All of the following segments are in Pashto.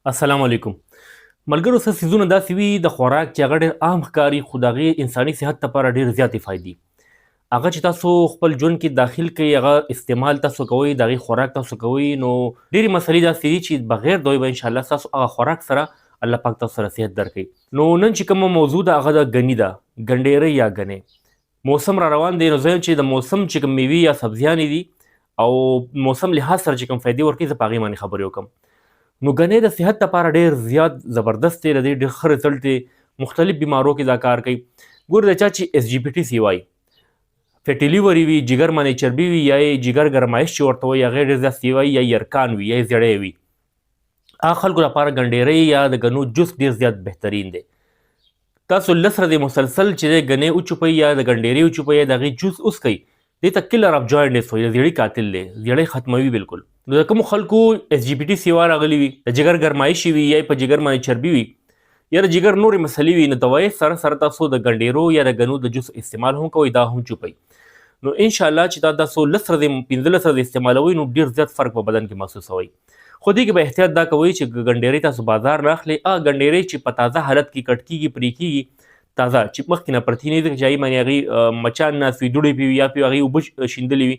السلام علیکم ملګرو څه څیزونه داسې وي د خوراک چې هغه ډېر عام ښکاري خو د هغې انساني صحت لپاره ډېر زیاتې فایدې هغه چې تاسو خپل ژوند کې داخل کوئ هغه استعمال تاسو کوئ د هغې خوراک تاسو کوئ نو ډېرې مسلې داسې دي چې بغیر د هغوی به انشاءالله ستاسو هغه خوراک سره الله پاک تاسو سره صحت درکوي نو نن چې کومه موضوع ده هغه د ګني ده ګنډېرۍ یا ګنۍ موسم را روان دی نو زه چې د موسم چې کوم میوې یا سبزیانې دي او موسم لحاظ سره چې کوم فایدې ورکوي زه په هغې باندې خبرې وکړم نو ګنۍ د صحت لپاره ډېر زیات زبردست دی د دې ډېر ښه رزلټ دی مختلف بیمارو کې دا کار کوي ګوره د چا چې اس جي پي ټي سی وایي فیټي لیور وي جګر باندې چربي وي یا یې جګر ګرمایش چې ورته وایي هغې ډېر زیات سی وایي یا یرکان وي یا یې زړی وي هغه خلکو لپاره ګنډېرۍ یا د ګنو جوس ډېر زیات بهترین دی تاسو لس ورځې مسلسل چې دی ګنۍ وچوپئ یا د ګنډېرۍ وچوپئ یا د هغې جوس وڅکئ دې ته کلر اف جوینډنس وایي د زیړۍ قاتل دی زیړۍ ختموي بالکل نو د کومو خلکو اس جي پي ټي سیوا راغلي وي د جګر ګرمایشي وي یا په جګر باندې چربي وي یا د جګر نورې مسلې وي نو دوایي سره سره تاسو د ګنډېرو یا د ګنو د جوس استعمال هم کوئ دا هم چوپئ نو انشاءالله چې دا تاسو لس ورځې 15 ورځې استعمالوئ نو ډېر زیات فرق په بدن کې محسوسوئ خو دې کې به احتیاط دا کوئ چې ګنډېرۍ تاسو بازار نه اخلئ ګنډېرۍ چې په تازه حالت کې کټ کېږي پرې کېږي تازه چې مخکې نه پرتې نه وي ځکه چې هغې باندې هغې مچان ناست وي دوړې پې وي یا پې هغې اوبه شیندلې وي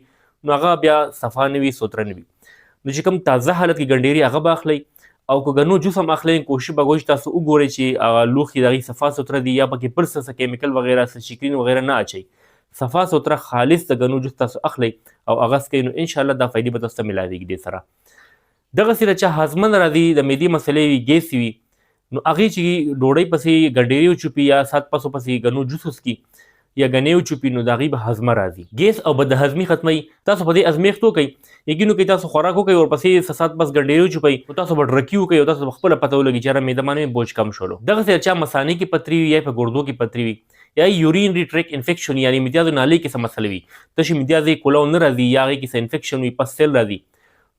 نو هغه بیا صفا نه وي سوتره نه وي نو چې کوم تازه حالت کې ګنډېري هغه به اخلئ او که ګنو جوس هم اخلئ کوشش به کوئ چې تاسو وګورئ چې هغه لوښي د هغې صفا سوتره دي یا پکې بل څه کیمیکل وغیره څه شکرین وغیره نه اچئ صفا سوتره خالص د ګنو جوس تاسو اخلئ او هغه څکئ نو انشاءالله دا فایدې به تاسو ته ملاویږي دې سره دغسې د چا هاضمه نه راځي د معدې مسلې وي ګیس وي نو هغې چې ډوډۍ پسې ګنډېري وچوپي یا سات پسو پسې ګنو جوس وڅکي یا ګنۍ وچوپي نو د هغې به هضمه راځي ګیس او بدهضمي ختموي تاسو په دې ازمېښت وکئ یقین وکئ تاسو خوراک وکئ ورپسې سات پس ګنډېري وچوپئ نو تاسو به ډرکي وکئ او تاسو به خپله پته ولګي چې یاره معده باندې بوج کم شولو دغسې د چا مثانې کې پتري وي یا په ګردو کې پتري وي یا یورینري ټریک انفیکشن یعنې میدیازو نالۍ کې څه مسله وي تشې میدیازې کولو نه راځي یا هغې کې څه انفیکشن وي پسټیل راځي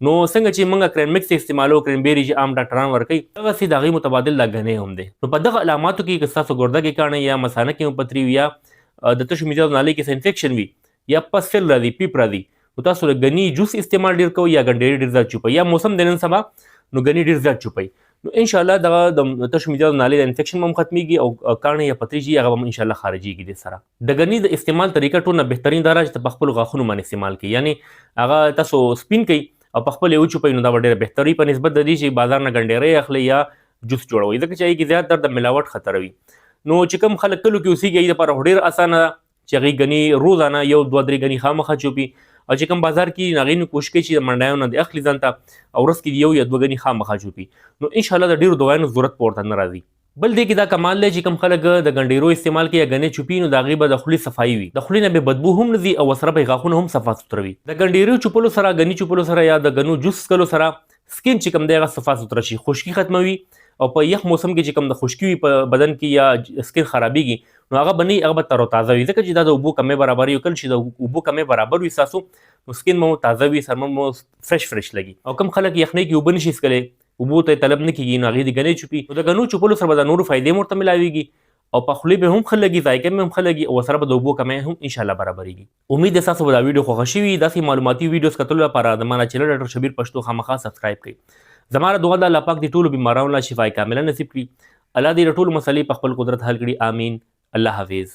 نو څنګه چې موږ کرینمکس استعمالو کرینبیري چې عام ډاکټران ورکوي دغسې د هغې متبادل دا ګنۍ هم دی نو په دغه علاماتو کې که ستاسو ګرده کې کاڼی یا مثانه کې هم پتري وي یا د تشو میدیازو نالۍ کې څه انفیکشن وي یا پسټیل راځي پیپ راځي نو تاسو د ګنۍ جوس استعمال ډېر کوئ یا ګنډېري ډېر زیات چوپئ یا موسم دی نن سبا نو ګنۍ ډېر زیات چوپئ نو انشاءالله دغه د تشو میدیازو نالۍ د انفیکشن به هم ختمیږي او کاڼی یا پتري چې هغه به هم انشاءالله خارجیږي دې سره د ګنۍ د استعمال طریقه ټول نه بهترین دا چې ته په خپلو غاښونو باندې استعمال کوئ یعنې هغه تاسو سپین کوئ او په خپل یې وچوپئ نو دا به ډېره بهتري په نسبت د دې چې بازار نه ګنډېرۍ اخلئ یا جوس جوړوئ ځکه چې هغې کې زیات در د ملاوټ خطر وي نو چې کوم خلک کلو کې اوسېږي هغې دپاره خو ډېر اسانه ده چې هغې ګنۍ روزانه یو دوه درې ګنۍ خامخا چوپي او چې کوم بازار کې هغې نه کوشش کوي چې د منډیانو نه د اخلي ځان ته او ورځ کې یو یا دوه ګنۍ خامخا چوپي نو انشاءالله د ډېرو دوايانو ضرورت په ورته نه راځي بل دی کې دا کمال دی چې کوم خلک د ګنډېرو استعمال کوي یا ګنۍ چوپي نو د هغې به د خولې صفایي وي د خولې نه به بدبو هم نه ځي او ورسره به یې غاښونه هم صفا سوتره وي د ګنډېرو چوپلو سره ګنۍ چوپلو سره یا د ګنو جوس څکلو سره سکین چې کوم دی هغه صفا سوتره شي خشکي ختموي او په یخ موسم کې چې کوم د خشکي وي په بدن کې یا سکین خرابېږي نو هغه به نه هغه به تروتازه وي ځکه چې دا د اوبو کمۍ برابر وي کله چې د اوبو کمۍ برابر وي ستاسو نو سکین مو تازه وي سر مو فرش لګي او کوم خلک یخنۍ کې اوبه نشي څکلی اوبو ته طلب نه کېږي نو هغې د ګنۍ چوپي نو د ګنو چوپلو سره به د نورو فایدې هم ورته ملاویږي او په خولې به هم ښه لګي ذایقه به هم ښه لګي او ورسره به د اوبو کمی هم انشاءالله برابرېږي امید دی ستاسو به دا ویډیو خوښه شوي داسې معلوماتي ویډیوز کتلو لپاره د ما چینل ډاکټر شبیر پښتو خامخا سبسکرایب کړئ زما دعا ده الله پاک دې ټولو بیمارانو له شفای کامله نصیب کړي الله دې د ټولو مسلې په خپل قدرت حل کړي آمین الله حافظ